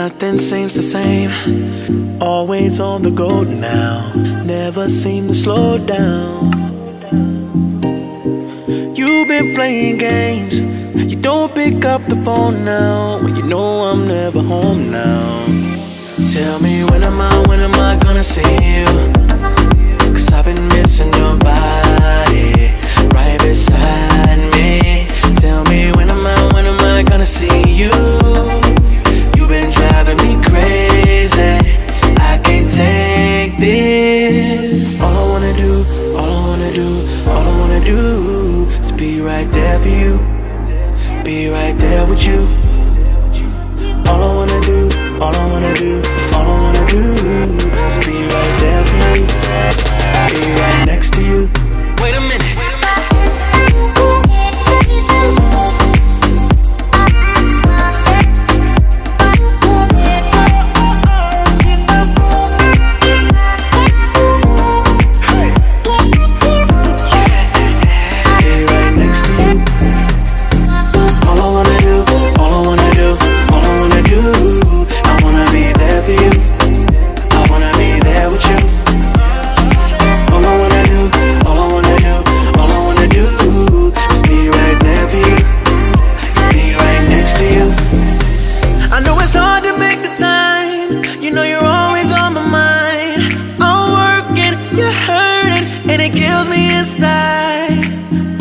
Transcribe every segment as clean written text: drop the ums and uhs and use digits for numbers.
Nothing seems the same. Always on the go now. Never seem to slow down. You've been playing games. You don't pick up the phone now when you know I'm never home now. Tell me when am I gonna see you? 'Cause I've been missing your body right beside me. Tell me when am I gonna see you? You've been driving me crazy. I can't take this. All I wanna do is be right there for you. Be right there with you. All I wanna do is be right there for you. Be right next to you. Wait a minute.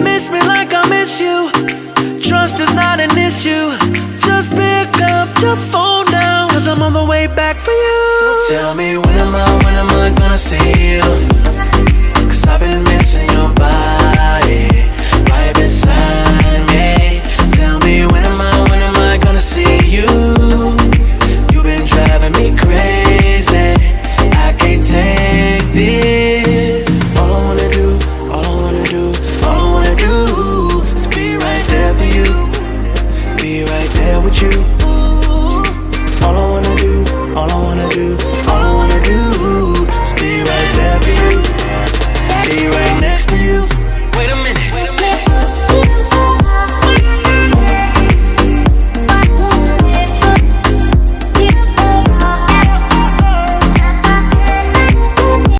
Miss me like I miss you. Trust is not an issue. Just pick up your phone now, 'cause I'm on the way back for you. So tell me when am I gonna see